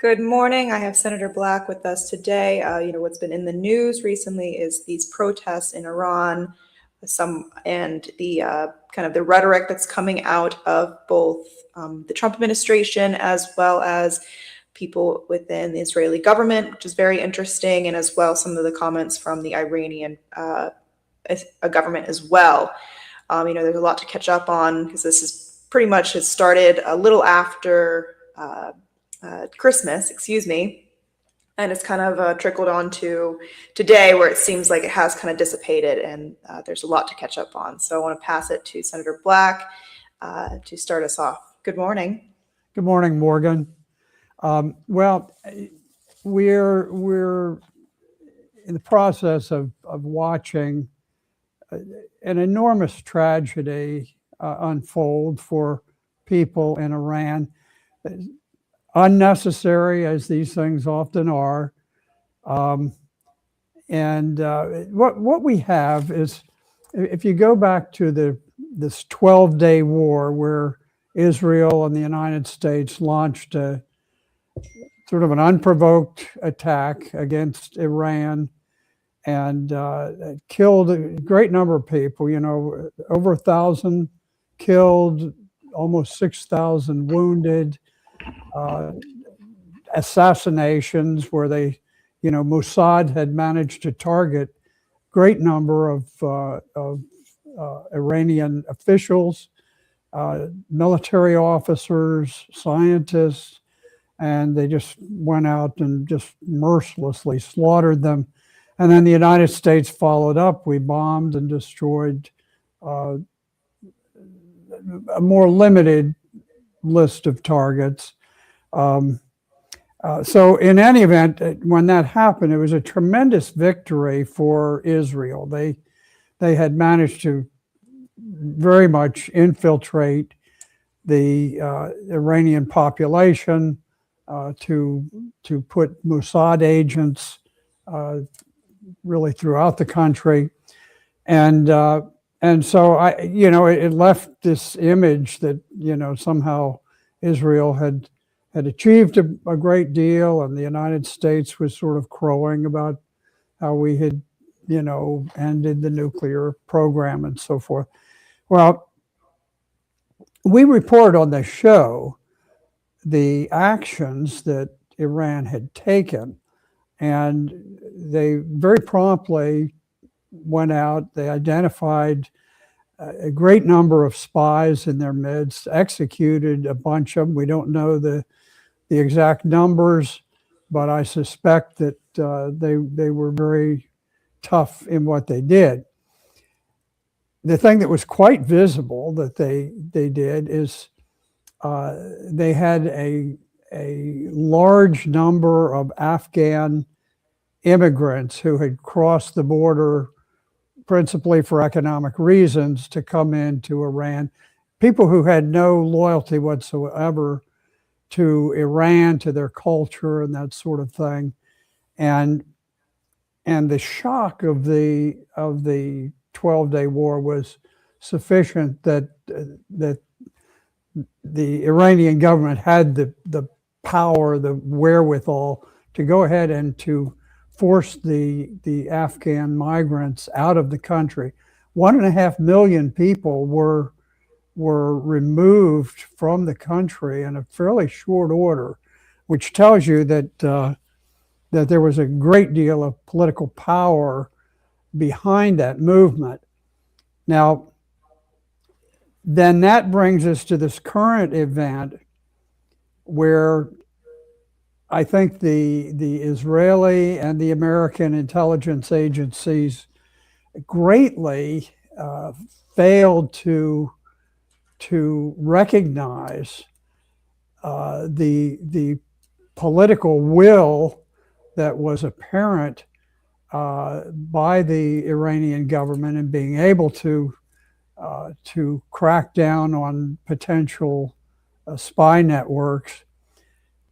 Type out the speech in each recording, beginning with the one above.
Good morning. I have Senator Black with us today. What's been in the news recently is these protests in Iran, and the kind of the rhetoric that's coming out of both the Trump administration as well as people within the Israeli government, which is very interesting, and as well some of the comments from the Iranian government as well. There's a lot to catch up on because this is pretty much has started a little after Christmas, and it's kind of trickled on to today, where it seems like it has kind of dissipated, and there's a lot to catch up on. So I want to pass it to Senator Black to start us off. Good morning. Good morning, Morgan. Well, we're in the process of watching an enormous tragedy unfold for people in Iran. Unnecessary, as these things often are. What we have is, if you go back to this 12-day war where Israel and the United States launched a sort of an unprovoked attack against Iran and killed a great number of people, over 1,000 killed, almost 6,000 wounded. Assassinations where Mossad had managed to target great number of Iranian officials, military officers, scientists, and they just went out and just mercilessly slaughtered them. And then the United States followed up. We bombed and destroyed a more limited list of targets. So in any event, when that happened, it was a tremendous victory for Israel. They had managed to very much infiltrate the Iranian population, to put Mossad agents really throughout the country, and so it left this image that somehow Israel had achieved a great deal, and the United States was sort of crowing about how we had, ended the nuclear program and so forth. Well, we report on the show the actions that Iran had taken, and they very promptly went out. They identified a great number of spies in their midst, executed a bunch of them. We don't know the exact numbers, but I suspect that they were very tough in what they did. The thing that was quite visible that they did is they had a large number of Afghan immigrants who had crossed the border principally for economic reasons to come into Iran, people who had no loyalty whatsoever to Iran, to their culture and that sort of thing. And the shock of the 12-day war was sufficient that the Iranian government had the power, the wherewithal to go ahead and to force the Afghan migrants out of the country. 1.5 million people were removed from the country in a fairly short order, which tells you that there was a great deal of political power behind that movement. Now, then that brings us to this current event where I think the Israeli and the American intelligence agencies greatly failed to recognize the political will that was apparent by the Iranian government in being able to crack down on potential spy networks.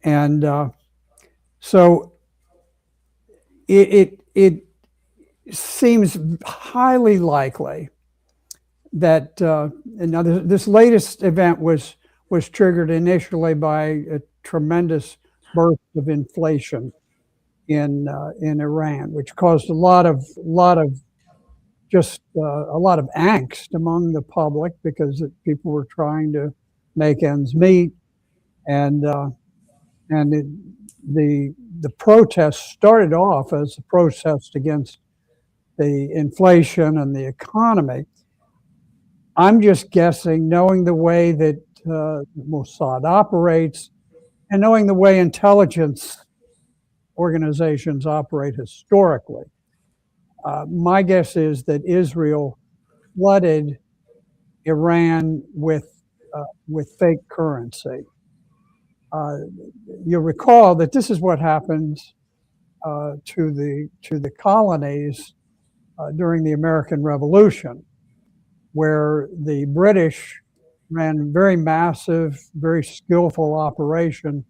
And so it seems highly likely that now this latest event was triggered initially by a tremendous burst of inflation in Iran, which caused a lot of a lot of angst among the public because people were trying to make ends meet, and and it, the protest started off as a protest against the inflation and the economy. I'm just guessing, knowing the way that Mossad operates and knowing the way intelligence organizations operate historically. My guess is that Israel flooded Iran with fake currency. You'll recall that this is what happened to the colonies during the American Revolution, where the British ran a very massive, very skillful operation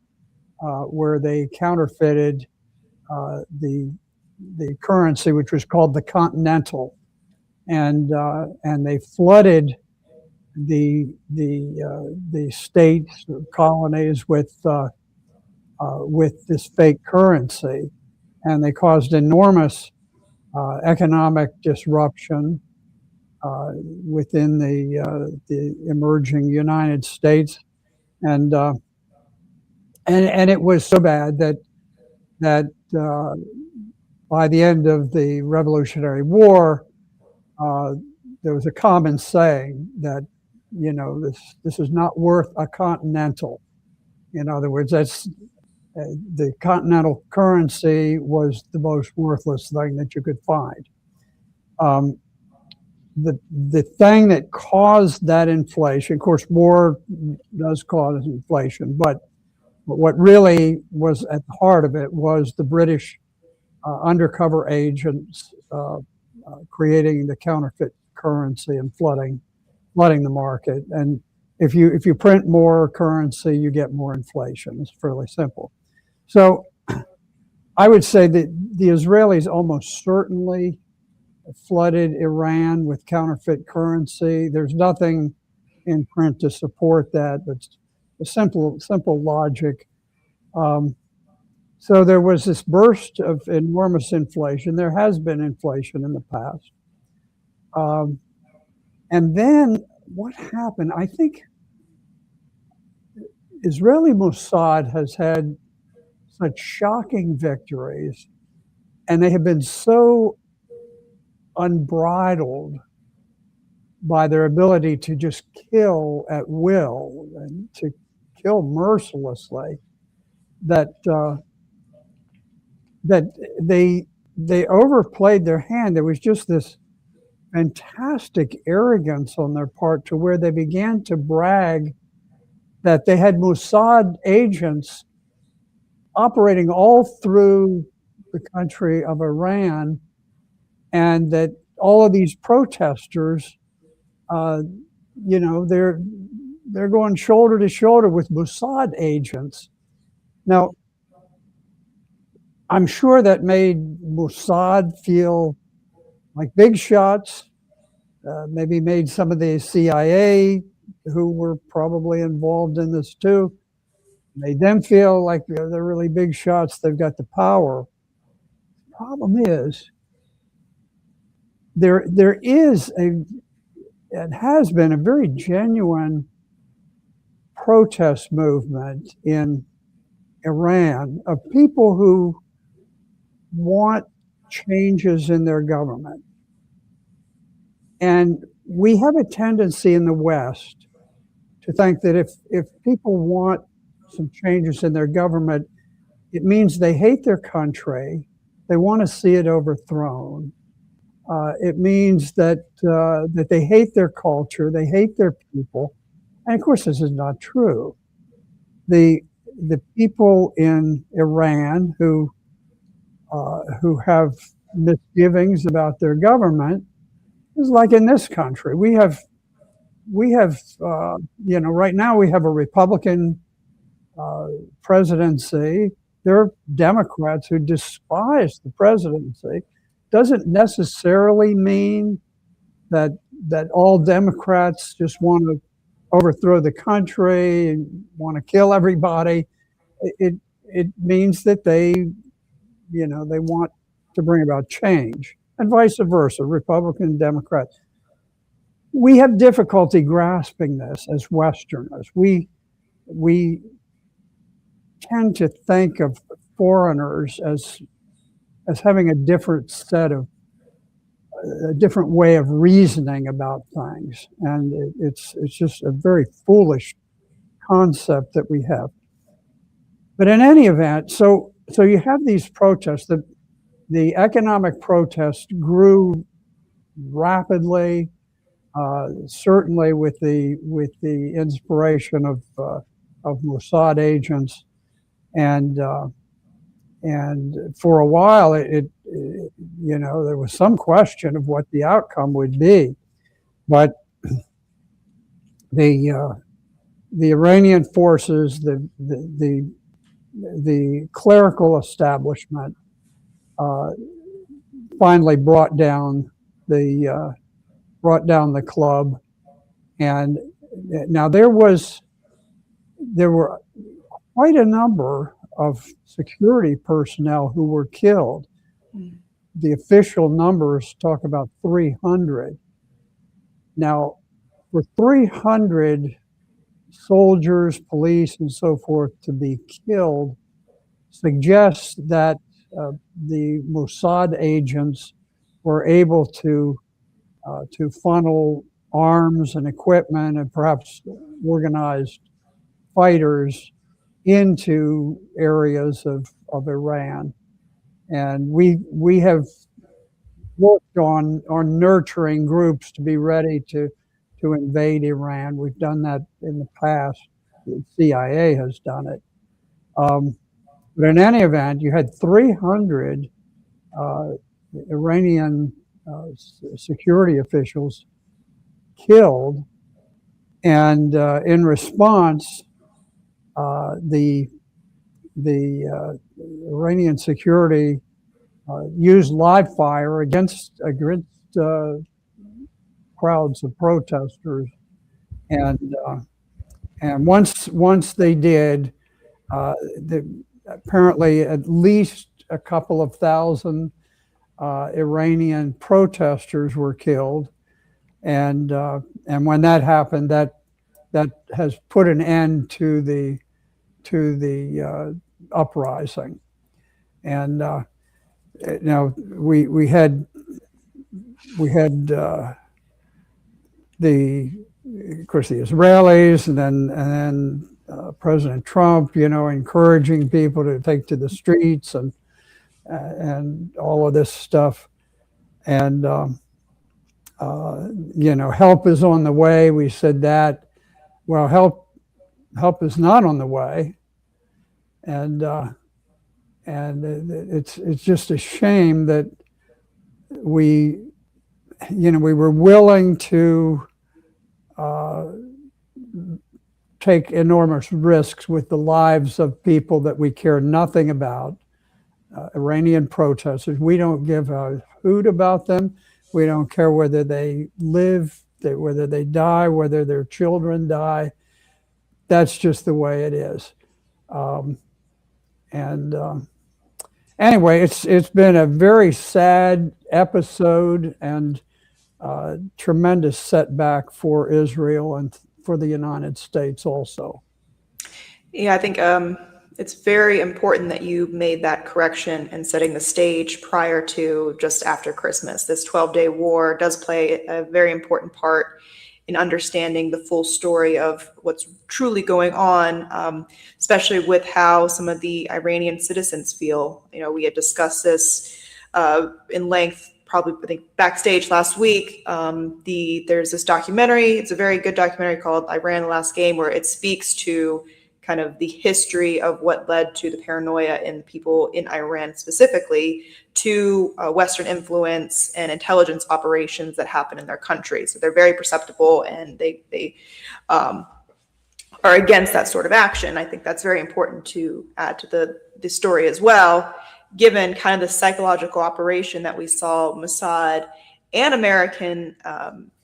where they counterfeited the currency, which was called the Continental, and they flooded the states, colonies with this fake currency, and they caused enormous economic disruption within the emerging United States, and it was so bad that by the end of the Revolutionary War, there was a common saying that, this is not worth a continental. In other words, that's the continental currency was the most worthless thing that you could find. The thing that caused that inflation, of course, war does cause inflation, but what really was at the heart of it was the British undercover agents creating the counterfeit currency and flooding the market. And if you print more currency, you get more inflation. It's fairly simple. So I would say that the Israelis almost certainly flooded Iran with counterfeit currency. There's nothing in print to support that, but a simple logic. So there was this burst of enormous inflation. There has been inflation in the past. And then what happened? I think Israeli Mossad has had such shocking victories, and they have been so unbridled by their ability to just kill at will and to kill mercilessly that they overplayed their hand. There was just this fantastic arrogance on their part to where they began to brag that they had Mossad agents operating all through the country of Iran, and that all of these protesters, they're going shoulder to shoulder with Mossad agents. Now, I'm sure that made Mossad feel like big shots, maybe made some of the CIA, who were probably involved in this too, made them feel like they're really big shots, they've got the power. The problem is, there is it has been a very genuine protest movement in Iran of people who want changes in their government. And we have a tendency in the West to think that if people want some changes in their government, it means they hate their country, they want to see it overthrown. It means that they hate their culture, they hate their people. And of course, this is not true. The people in Iran who have misgivings about their government is like in this country. We have right now we have a Republican presidency. There are Democrats who despise the presidency. Doesn't necessarily mean that all Democrats just want to overthrow the country and want to kill everybody. it means that they want to bring about change, and vice versa, Republican and Democrat. We have difficulty grasping this as Westerners. We tend to think of foreigners as having a different set of a different way of reasoning about things, and it's just a very foolish concept that we have. But in any event, so you have these protests. The economic protests grew rapidly, certainly with the inspiration of Mossad agents, and for a while there was some question of what the outcome would be, but the Iranian forces, the clerical establishment, finally brought down the club, and now there were quite a number of security personnel who were killed. The official numbers talk about 300. Now, for 300 soldiers, police, and so forth to be killed suggests that the Mossad agents were able to funnel arms and equipment and perhaps organized fighters into areas of Iran. And we have worked on nurturing groups to be ready to invade Iran. We've done that in the past. The CIA has done it. But in any event, you had 300 Iranian security officials killed, and in response, the Iranian security used live fire against crowds of protesters, and once they did, apparently at least a couple of thousand Iranian protesters were killed, and when that happened, that has put an end to the uprising. And now we had of course, the Israelis, and then President Trump, encouraging people to take to the streets and all of this stuff. And help is on the way. We said that. Well, help is not on the way, and it's just a shame that we were willing to take enormous risks with the lives of people that we care nothing about, Iranian protesters. We don't give a hoot about them. We don't care whether they live, whether they die, whether their children die. That's just the way it is. Anyway, it's been a very sad episode and tremendous setback for Israel and for the United States also. Yeah, I think it's very important that you made that correction and setting the stage prior to just after Christmas. This 12-day war does play a very important part in understanding the full story of what's truly going on, especially with how some of the Iranian citizens feel. We had discussed this in length, probably I think backstage last week. There's this documentary. It's a very good documentary called Iran: The Last Game, where it speaks to kind of the history of what led to the paranoia in people in Iran specifically, to Western influence and intelligence operations that happen in their country. So they're very perceptible, and they are against that sort of action. I think that's very important to add to the story as well, given kind of the psychological operation that we saw Mossad and American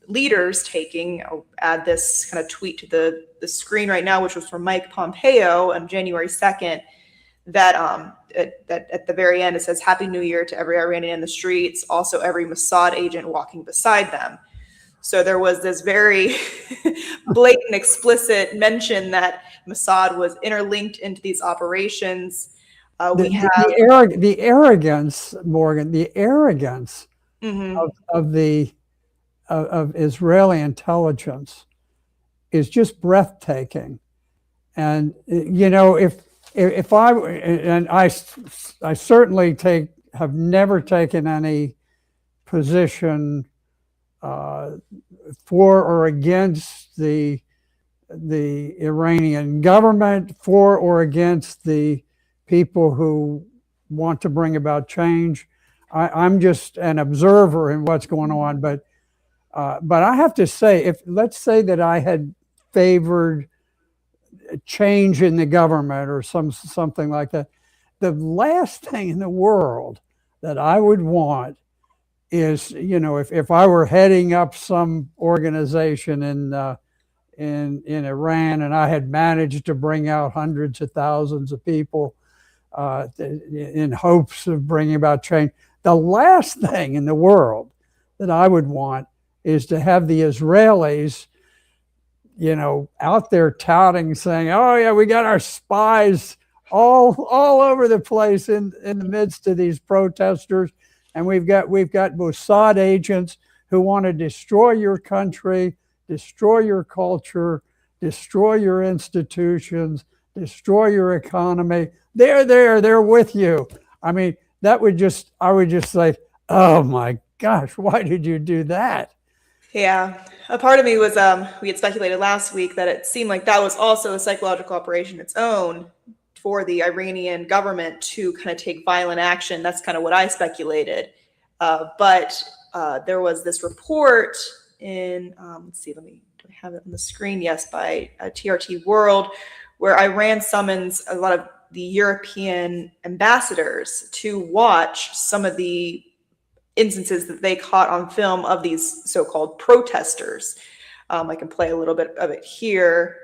leaders taking. I'll add this kind of tweet to the screen right now, which was from Mike Pompeo on January 2nd, that that at the very end it says Happy New Year to every Iranian in the streets, also every Mossad agent walking beside them. So there was this very blatant, explicit mention that Mossad was interlinked into these operations. We have The arrogance, Morgan, the arrogance of Israeli intelligence is just breathtaking. And if I certainly have never taken any position for or against the Iranian government, for or against the people who want to bring about change. I'm just an observer in what's going on. But I have to say, let's say that I had favored change in the government or something like that, the last thing in the world that I would want is, if I were heading up some organization in Iran and I had managed to bring out hundreds of thousands of people in hopes of bringing about change, the last thing in the world that I would want is to have the Israelis out there touting, saying, "Oh yeah, we got our spies all over the place in the midst of these protesters, and we've got Mossad agents who want to destroy your country, destroy your culture, destroy your institutions, destroy your economy. They're with you." I mean, I would just say, "Oh my gosh, why did you do that?" Yeah. A part of me was, we had speculated last week that it seemed like that was also a psychological operation its own for the Iranian government to kind of take violent action. That's kind of what I speculated. But there was this report in, let's see, do I have it on the screen? Yes, by TRT World, where Iran summons a lot of the European ambassadors to watch some of the instances that they caught on film of these so-called protesters. I can play a little bit of it here.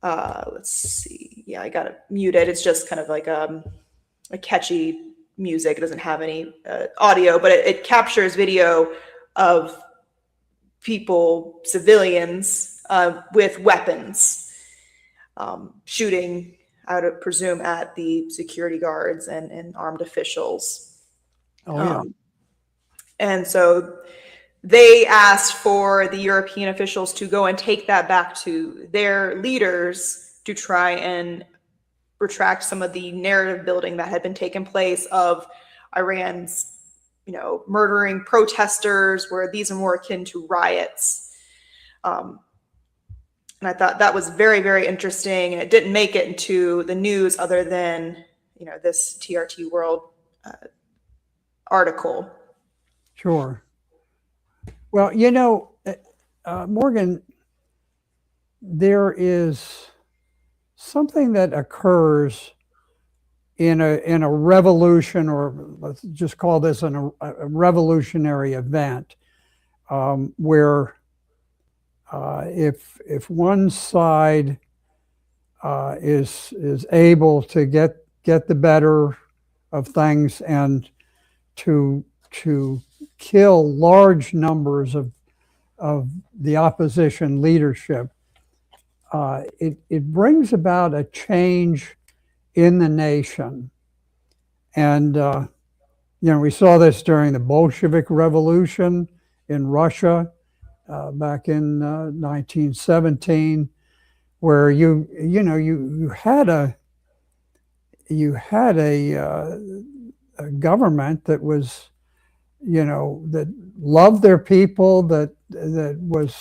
Let's see. Yeah, I got it muted. It's just kind of like a catchy music. It doesn't have any audio, but it captures video of people, civilians, with weapons, shooting, I would presume, at the security guards and armed officials. Oh, yeah. And so they asked for the European officials to go and take that back to their leaders to try and retract some of the narrative building that had been taking place of Iran's, murdering protesters, where these are more akin to riots. And I thought that was very, very interesting. And it didn't make it into the news other than, this TRT World article. Sure. Well, Morgan, there is something that occurs in a revolution, or let's just call this a revolutionary event, where if one side is able to get the better of things and to kill large numbers of the opposition leadership, it brings about a change in the nation. And, we saw this during the Bolshevik Revolution in Russia back in 1917, where you had a government that was, that loved their people, that was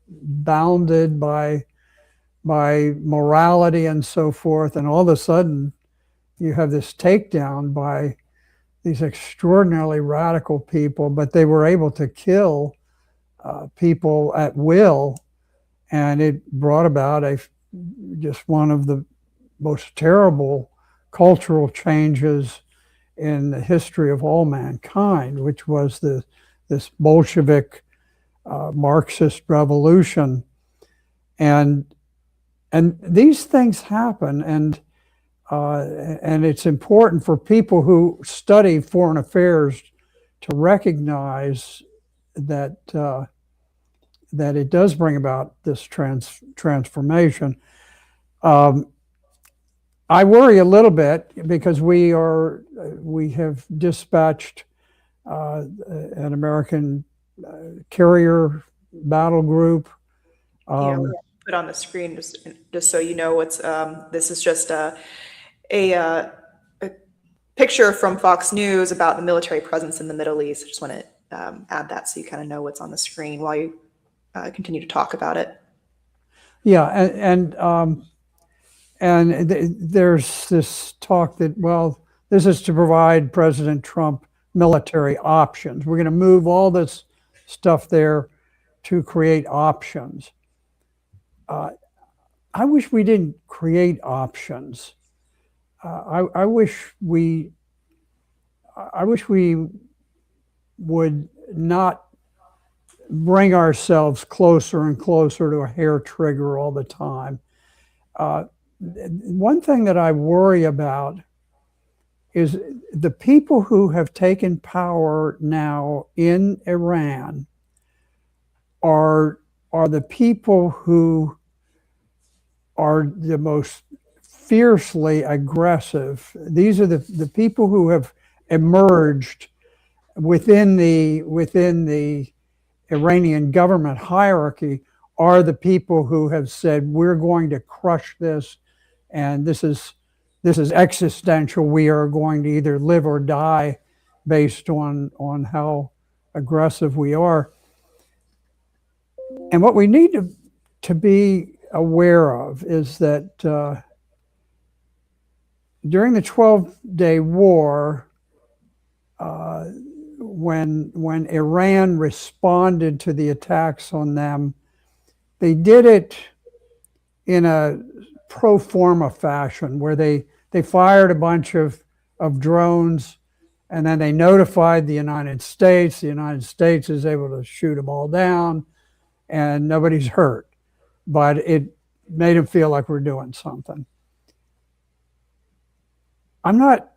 bounded by morality and so forth. And all of a sudden you have this takedown by these extraordinarily radical people, but they were able to kill people at will. And it brought about just one of the most terrible cultural changes in the history of all mankind, which was this Bolshevik Marxist revolution. And these things happen, and And it's important for people who study foreign affairs to recognize that that it does bring about this transformation. I worry a little bit because we have dispatched an American carrier battle group. Yeah, we'll put on the screen just so you know what's this is just a picture from Fox News about the military presence in the Middle East. I just want to add that so you kind of know what's on the screen while you continue to talk about it. Yeah, and there's this talk that, well, this is to provide President Trump military options. We're going to move all this stuff there to create options. I wish we didn't create options. I wish we would not bring ourselves closer and closer to a hair trigger all the time. One thing that I worry about is the people who have taken power now in Iran are the people who are the most fiercely aggressive. These are the people who have emerged within the Iranian government hierarchy are the people who have said, we're going to crush this, and this is existential. We are going to either live or die based on how aggressive we are. And what we need to be aware of is that during the 12-day war, when Iran responded to the attacks on them, they did it in a pro forma fashion where they fired a bunch of drones, and then they notified the United States. The United States is able to shoot them all down, and nobody's hurt. But it made them feel like we're doing something. I'm not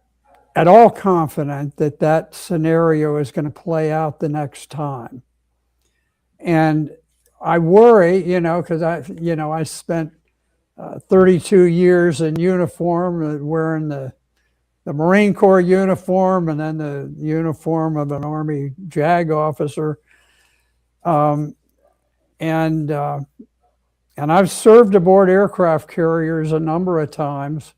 at all confident that that scenario is going to play out the next time. And I worry, because I spent 32 years in uniform, wearing the Marine Corps uniform and then the uniform of an Army JAG officer. And I've served aboard aircraft carriers a number of times.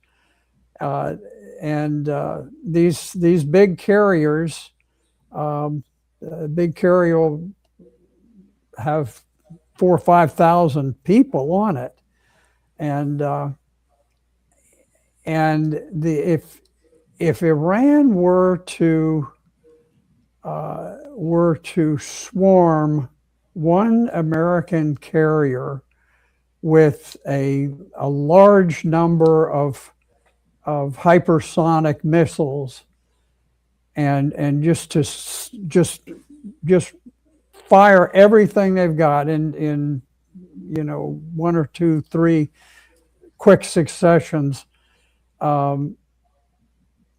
These big carriers, big carrier will have 4,000 or 5,000 people on it, if Iran were to swarm one American carrier with a large number of hypersonic missiles and just fire everything they've got in 1 or 2, 3 quick successions,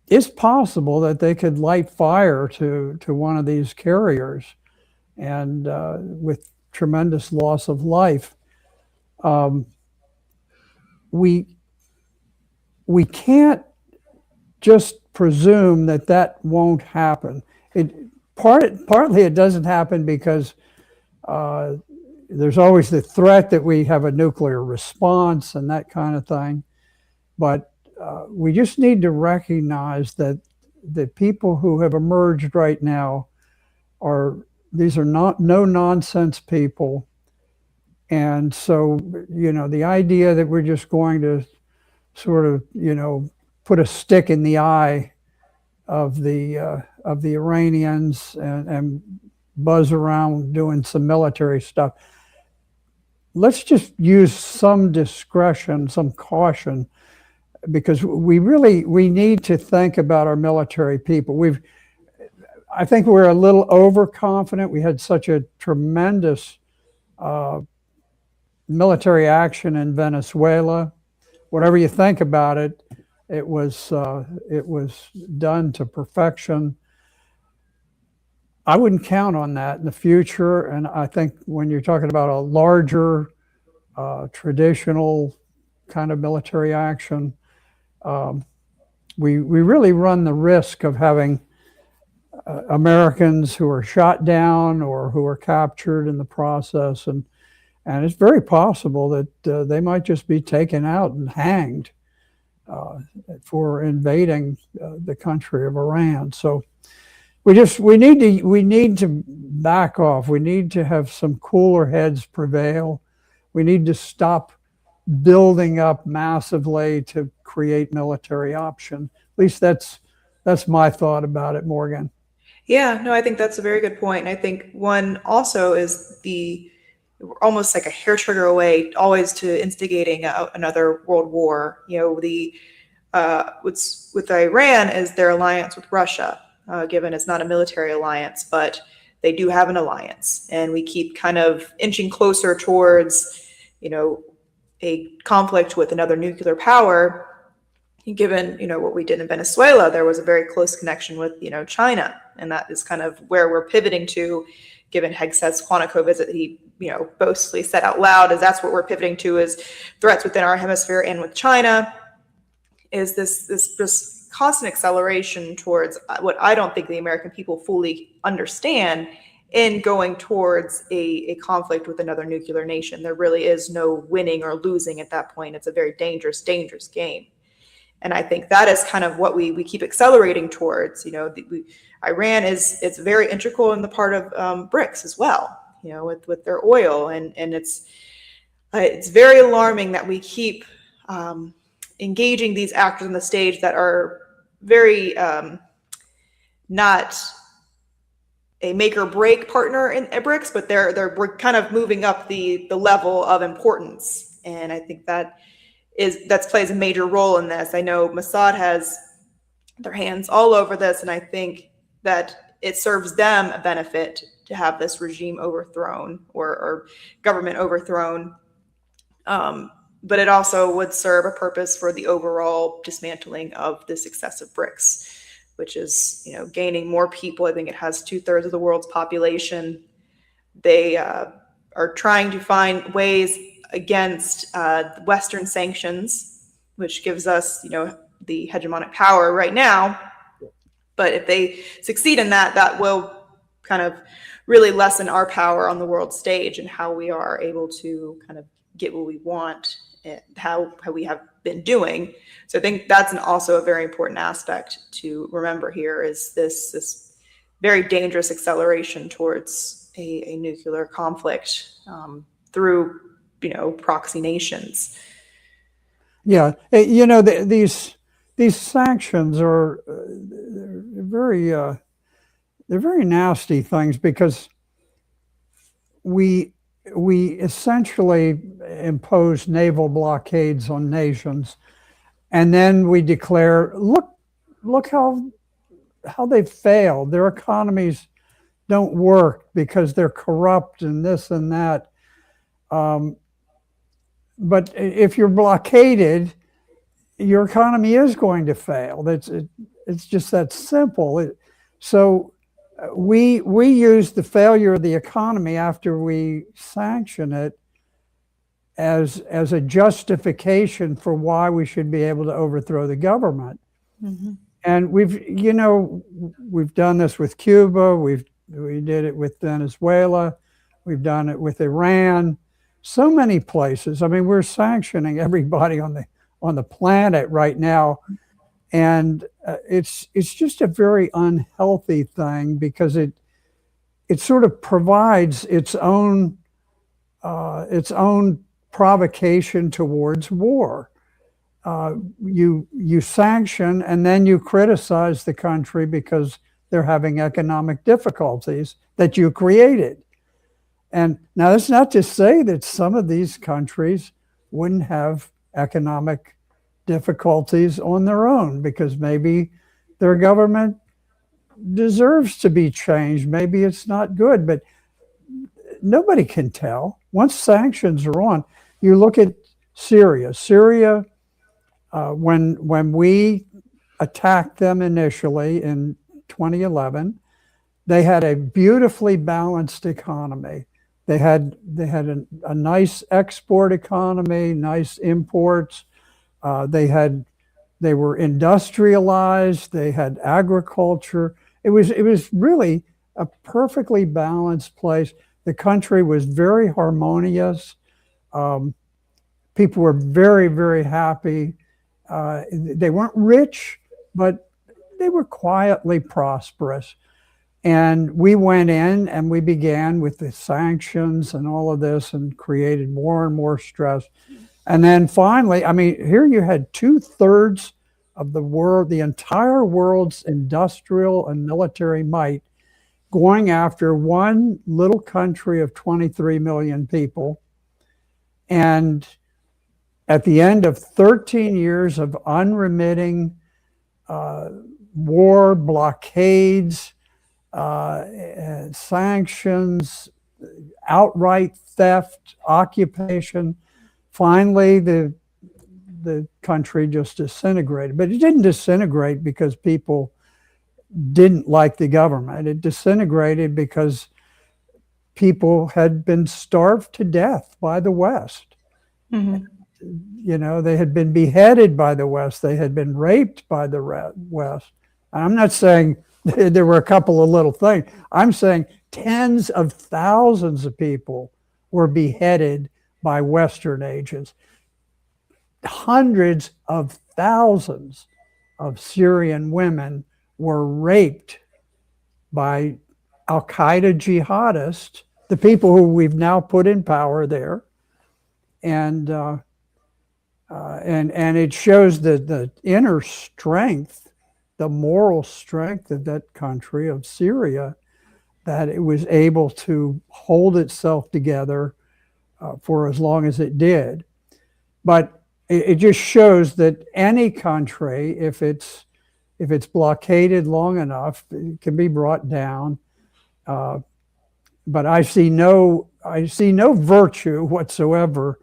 it's possible that they could light fire to one of these carriers, and with tremendous loss of life. We can't just presume that won't happen. Partly it doesn't happen because there's always the threat that we have a nuclear response and that kind of thing. But we just need to recognize that the people who have emerged right now these are not no nonsense people. And so, the idea that we're just going to sort of, put a stick in the eye of the Iranians and buzz around doing some military stuff. Let's just use some discretion, some caution, because we need to think about our military people. I think we're a little overconfident. We had such a tremendous military action in Venezuela. Whatever you think about it, It was done to perfection. I wouldn't count on that in the future. And I think when you're talking about a larger traditional kind of military action, um, we really run the risk of having Americans who are shot down or who are captured in the process, and it's very possible that they might just be taken out and hanged uh, for invading the country of Iran. So we need to back off. We need to have some cooler heads prevail. We need to stop building up massively to create military option. At least that's my thought about it, Morgan. Yeah, no, I think that's a very good point. And I think one also is we're almost like a hair trigger away, always to instigating another world war. What's with Iran is their alliance with Russia, given it's not a military alliance, but they do have an alliance, and we keep kind of inching closer towards, a conflict with another nuclear power. Given what we did in Venezuela, there was a very close connection with China, and that is kind of where we're pivoting to. Given Hegseth's Quantico visit, he boastfully said out loud, as that's what we're pivoting to, is threats within our hemisphere and with China. Is this constant acceleration towards what I don't think the American people fully understand in going towards a conflict with another nuclear nation. There really is no winning or losing at that point. It's a very dangerous game. And I think that is kind of what we keep accelerating towards. Iran it's very integral in the part of BRICS as well, with their oil. And it's very alarming that we keep engaging these actors on the stage that are very not a make or break partner in BRICS, but we're kind of moving up the level of importance. And I think that plays a major role in this. I know Mossad has their hands all over this, and I think that it serves them a benefit to have this regime overthrown or government overthrown. But it also would serve a purpose for the overall dismantling of the success of BRICS, which is, gaining more people. I think it has 2/3 of the world's population. They are trying to find ways against Western sanctions, which gives us, the hegemonic power right now. But if they succeed in that, that will kind of really lessen our power on the world stage and how we are able to kind of get what we want and how we have been doing. So I think that's also a very important aspect to remember here, is this very dangerous acceleration towards a nuclear conflict through proxy nations. Yeah, these sanctions are they're very nasty things, because we essentially impose naval blockades on nations, and then we declare, look how they've failed. Their economies don't work because they're corrupt and this and that. But if you're blockaded, your economy is going to fail. It's just that simple. So we use the failure of the economy after we sanction it as a justification for why we should be able to overthrow the government. Mm-hmm. And we've done this with Cuba. We did it with Venezuela. We've done it with Iran. So many places. I mean, we're sanctioning everybody on the planet right now, and it's just a very unhealthy thing, because it sort of provides its own provocation towards war. You sanction, and then you criticize the country because they're having economic difficulties that you created. And now that's not to say that some of these countries wouldn't have economic difficulties on their own, because maybe their government deserves to be changed. Maybe it's not good, but nobody can tell. Once sanctions are on, you look at Syria. Syria When we attacked them initially in 2011, they had a beautifully balanced economy. They had a nice export economy, nice imports. They were industrialized. They had agriculture. It was really a perfectly balanced place. The country was very harmonious. Um, People were very, very happy. They weren't rich, but they were quietly prosperous. And we went in and we began with the sanctions and all of this and created more and more stress. And then finally, I mean, here you had 2/3 of the world, the entire world's industrial and military might going after one little country of 23 million people. And at the end of 13 years of unremitting war, blockades, sanctions, outright theft, occupation, finally the country just disintegrated. But it didn't disintegrate because people didn't like the government. It disintegrated because people had been starved to death by the West. Mm-hmm. You know, they had been beheaded by the West. They had been raped by the West. I'm not saying there were a couple of little things. I'm saying tens of thousands of people were beheaded by Western agents. Hundreds of thousands of Syrian women were raped by Al-Qaeda jihadists, the people who we've now put in power there. And it shows the inner strength, the moral strength of that country, of Syria, that it was able to hold itself together for as long as it did. But it just shows that any country, if it's blockaded long enough, it can be brought down. But I see no virtue whatsoever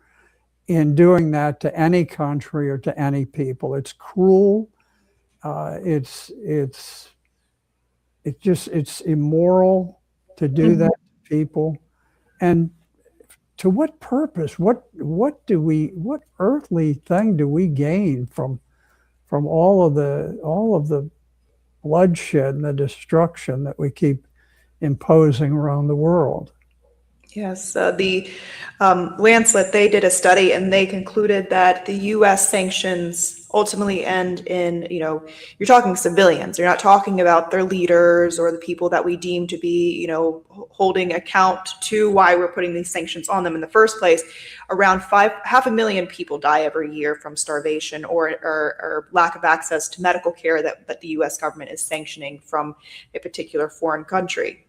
in doing that to any country or to any people. It's cruel. It's immoral to do that to people. And to what purpose? What earthly thing do we gain from all of the bloodshed and the destruction that we keep imposing around the world? Yes, the Lancet, they did a study and they concluded that the U.S. sanctions ultimately end in, you're talking civilians. You're not talking about their leaders or the people that we deem to be, holding account to why we're putting these sanctions on them in the first place. Around 500,000 people die every year from starvation or lack of access to medical care that the U.S. government is sanctioning from a particular foreign country.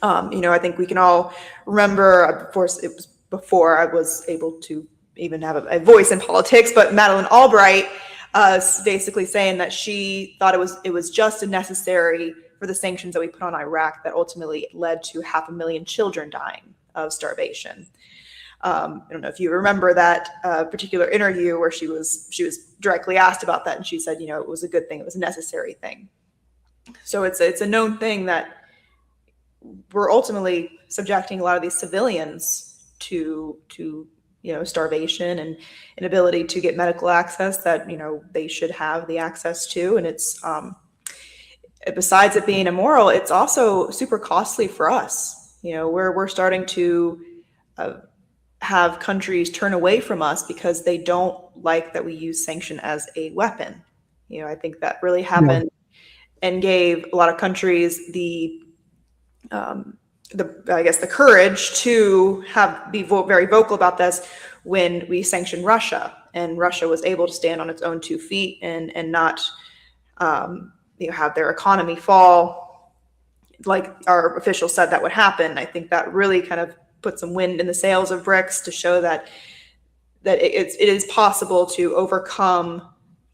I think we can all remember, of course, it was before I was able to even have a voice in politics, but Madeleine Albright basically saying that she thought it was just as necessary for the sanctions that we put on Iraq that ultimately led to 500,000 children dying of starvation. I don't know if you remember that particular interview where she was directly asked about that, and she said, it was a good thing, it was a necessary thing. So it's a known thing that we're ultimately subjecting a lot of these civilians to starvation and inability to get medical access that they should have the access to. And it's besides it being immoral, it's also super costly for us. We're starting to have countries turn away from us because they don't like that we use sanction as a weapon. I think that really happened and gave a lot of countries the courage to be very vocal about this when we sanctioned Russia, and Russia was able to stand on its own 2 feet and not have their economy fall like our officials said that would happen. I think that really kind of put some wind in the sails of BRICS to show that it is possible to overcome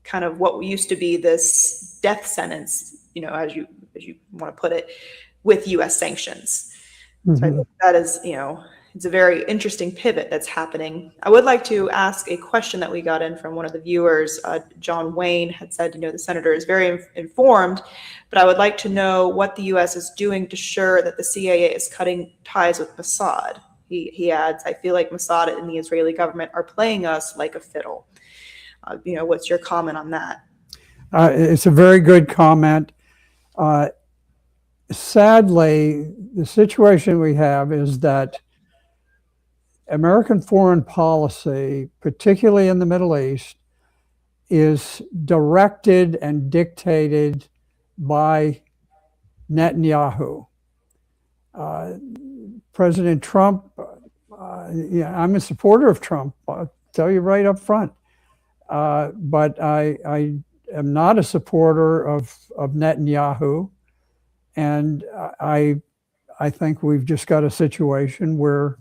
kind of what used to be this death sentence, as you want to put it, with U.S. sanctions. So I think that is, it's a very interesting pivot that's happening. I would like to ask a question that we got in from one of the viewers. John Wayne had said, the senator is very informed, but I would like to know what the U.S. is doing to ensure that the CIA is cutting ties with Mossad. He adds, I feel like Mossad and the Israeli government are playing us like a fiddle. What's your comment on that? It's a very good comment. Sadly, the situation we have is that American foreign policy, particularly in the Middle East, is directed and dictated by Netanyahu. President Trump, I'm a supporter of Trump, I'll tell you right up front. But I am not a supporter of Netanyahu. And I think we've just got a situation where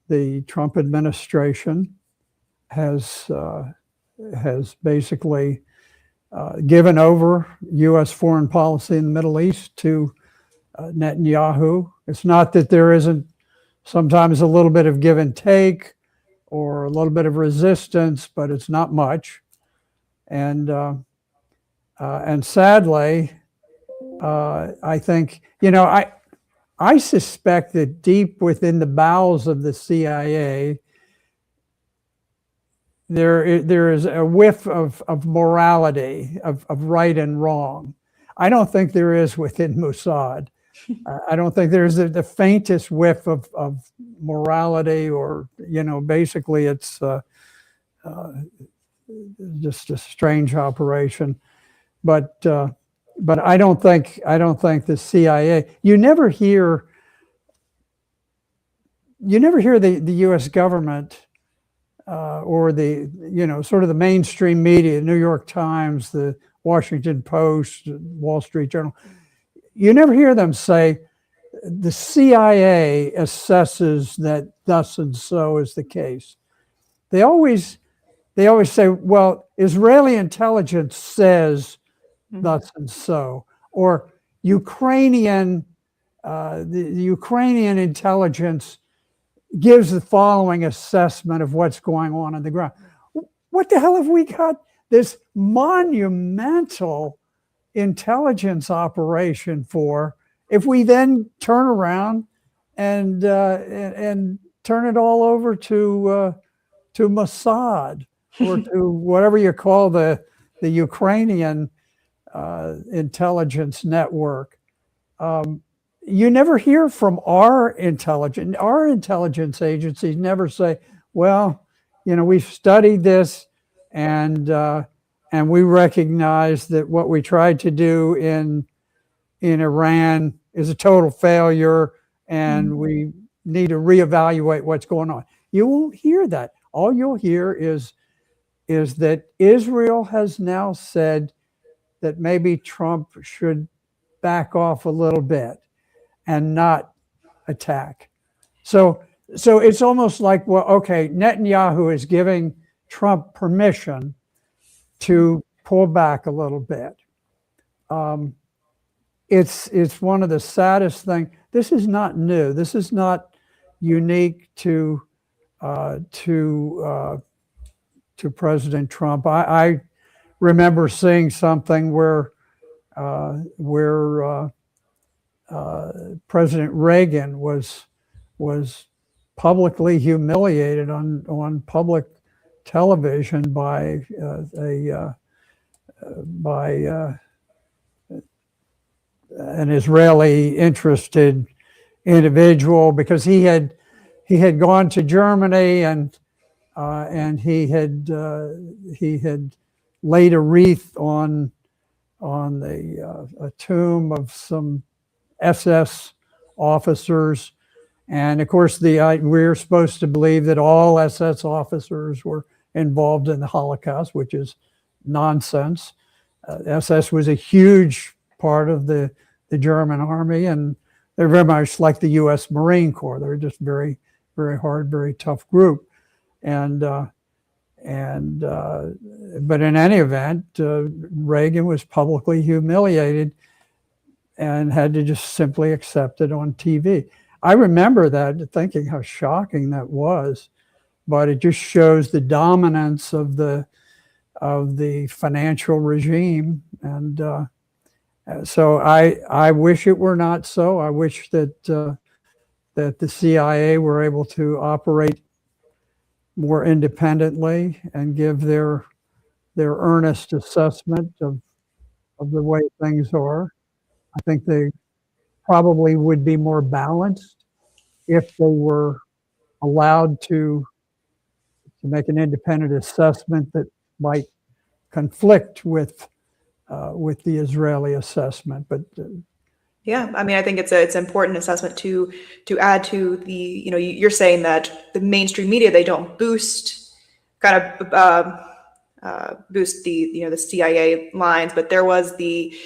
the Trump administration has basically given over U.S. foreign policy in the Middle East to Netanyahu. It's not that there isn't sometimes a little bit of give and take or a little bit of resistance, but it's not much. And sadly, I think, I suspect that deep within the bowels of the CIA, there is a whiff of morality, of right and wrong. I don't think there is within Mossad. I don't think there's the faintest whiff of morality, or basically it's just a strange operation. But I don't think the CIA. You never hear the U.S. government or the sort of the mainstream media, the New York Times, the Washington Post, Wall Street Journal. You never hear them say the CIA assesses that thus and so is the case. They always say, well, Israeli intelligence says thus and so, or the Ukrainian intelligence gives the following assessment of what's going on the ground. What the hell have we got this monumental intelligence operation for if we then turn around and turn it all over to Mossad or to whatever you call the Ukrainian intelligence network? You never hear from our intelligence agencies never say, well, we've studied this and we recognize that what we tried to do in Iran is a total failure and we need to reevaluate what's going on. You won't hear that. All you'll hear is that Israel has now said that maybe Trump should back off a little bit and not attack. So it's almost like, well, okay, Netanyahu is giving Trump permission to pull back a little bit. It's one of the saddest things. This is not new. This is not unique to President Trump. I remember seeing something where President Reagan was publicly humiliated on public television by an Israeli interested individual because he had gone to Germany and he had laid a wreath on a tomb of some SS officers. And of course, we're supposed to believe that all SS officers were involved in the Holocaust, which is nonsense. SS was a huge part of the German army, and they're very much like the U.S. Marine Corps. They're just very, very hard, very tough group. But in any event, Reagan was publicly humiliated and had to just simply accept it on TV. I remember that, thinking how shocking that was, but it just shows the dominance of the financial regime. And so I wish it were not so. I wish that that the CIA were able to operate more independently and give their earnest assessment of the way things are. I think they probably would be more balanced if they were allowed to make an independent assessment that might conflict with the Israeli assessment. But Yeah, I mean, I think it's an important assessment to add to the, you're saying that the mainstream media, they don't boost kind of boost the, the CIA lines, but there was the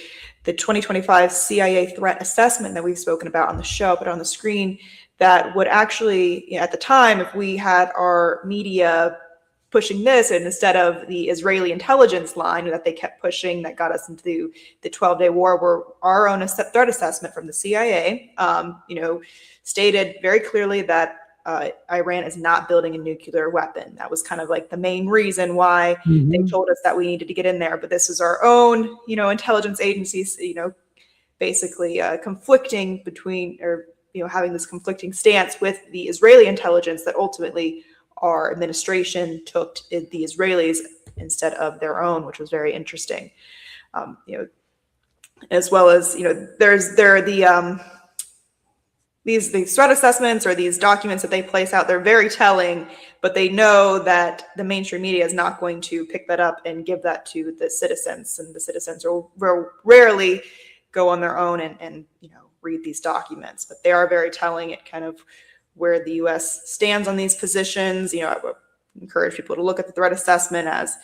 2025 CIA threat assessment that we've spoken about on the show, but on the screen, that would actually, at the time, if we had our media pushing this, and instead of the Israeli intelligence line that they kept pushing that got us into the 12-day war, were our own threat assessment from the CIA, stated very clearly that Iran is not building a nuclear weapon. That was kind of like the main reason why they told us that we needed to get in there. But this is our own, intelligence agencies, basically conflicting between, or having this conflicting stance with the Israeli intelligence that ultimately our administration took the Israelis instead of their own, which was very interesting. As well as, there are these threat assessments or these documents that they place out. They're very telling, but they know that the mainstream media is not going to pick that up and give that to the citizens, and the citizens will rarely go on their own and read these documents. But they are very telling. It kind of where the U.S. stands on these positions. I would encourage people to look at the threat assessment, as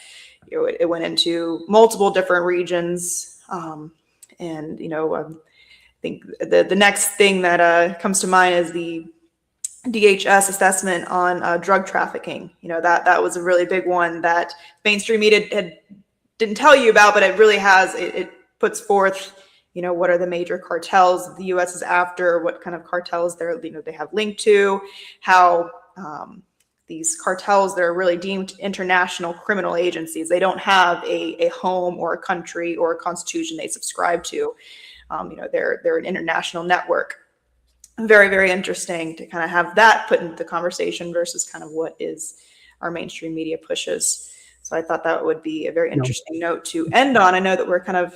it went into multiple different regions. I think the next thing that comes to mind is the DHS assessment on drug trafficking. That was a really big one that mainstream media didn't tell you about, but it really has. It puts forth what are the major cartels the U.S. is after, what kind of cartels they have linked to, how these cartels, they're really deemed international criminal agencies. They don't have a home or a country or a constitution they subscribe to. They're an international network. Very, very interesting to kind of have that put into the conversation versus kind of what is our mainstream media pushes. So I thought that would be a very interesting note to end on. I know that we're kind of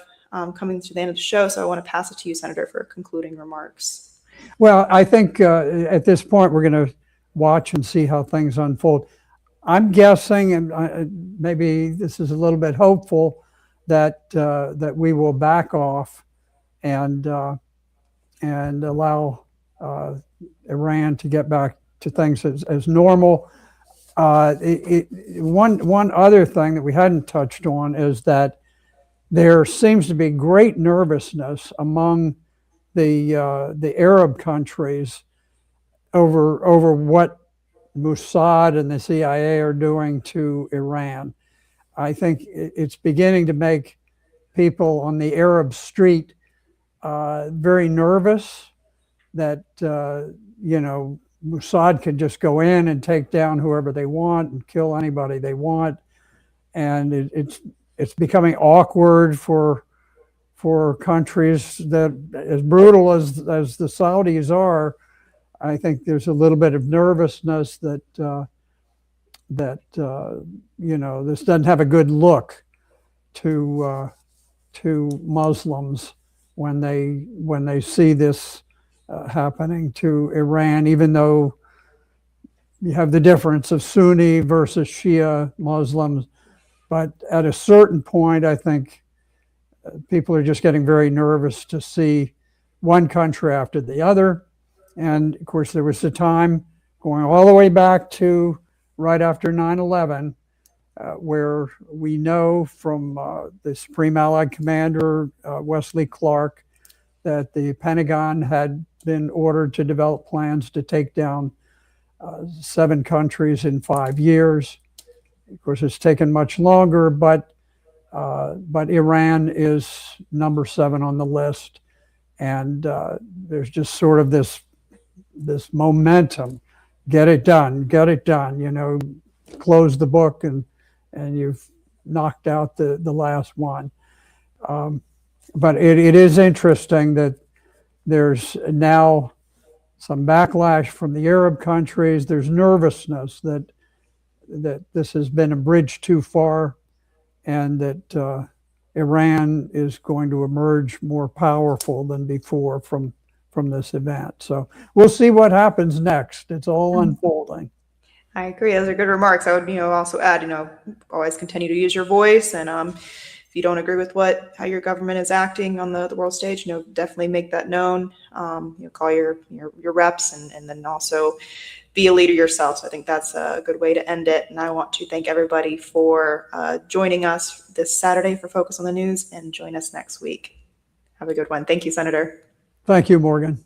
coming to the end of the show, so I want to pass it to you, Senator, for concluding remarks. Well, I think at this point we're going to watch and see how things unfold. I'm guessing, and maybe this is a little bit hopeful, that that we will back off and allow Iran to get back to things as normal. One other thing that we hadn't touched on is that there seems to be great nervousness among the Arab countries over what Mossad and the CIA are doing to Iran. I think it's beginning to make people on the Arab street very nervous that Mossad could just go in and take down whoever they want and kill anybody they want, and it's becoming awkward for countries that, as brutal as the Saudis are. I think there's a little bit of nervousness that this doesn't have a good look to Muslims when they see this happening to Iran, even though you have the difference of Sunni versus Shia Muslims. But at a certain point, I think people are just getting very nervous to see one country after the other. And of course, there was a time going all the way back to right after 9/11, where we know from the Supreme Allied Commander, Wesley Clark, that the Pentagon had been ordered to develop plans to take down 7 countries in 5 years. Of course, it's taken much longer, but Iran is number 7 on the list. And there's just sort of this this momentum. Get it done, you know, close the book, and you've knocked out the last one. But it is interesting that there's now some backlash from the Arab countries. There's nervousness that this has been a bridge too far, and that Iran is going to emerge more powerful than before from this event. So we'll see what happens next. It's all unfolding. I agree. Those are good remarks. I would, also add, always continue to use your voice, and if you don't agree with how your government is acting on the world stage, definitely make that known. Call your reps, and then also be a leader yourself. So I think that's a good way to end it. And I want to thank everybody for joining us this Saturday for Focus on the News, and join us next week. Have a good one. Thank you, Senator. Thank you, Morgan.